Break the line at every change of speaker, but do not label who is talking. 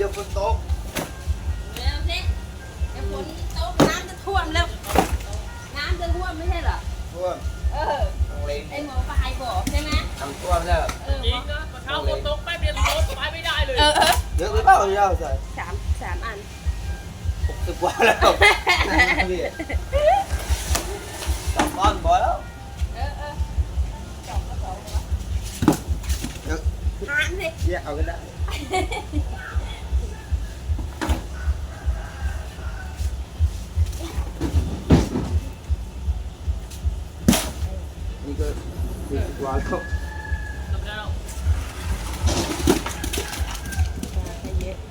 จะฝนตก
เร็วสิเดี๋ยวฝนตกน้ำจะท่วมแล้วน้ำจะท่วมไม่ใช่เหรอ
ท่วมทางเลน
ไอหมอปลายบอกใช่ไหม
ทำท่วมแล้ว
จริงนะเช้าฝนตกแป๊บเดียวรถไปไม่ได้เลย
เยอะหรือเปล่าเจ้าใส่
สามอัน
60 กว่าแล้วจับก้อนบ่อยแล้ว
จบก็จบแล้วทานสิ
แยกเอาก็ได้นี่ก็40 กว่าแล้ว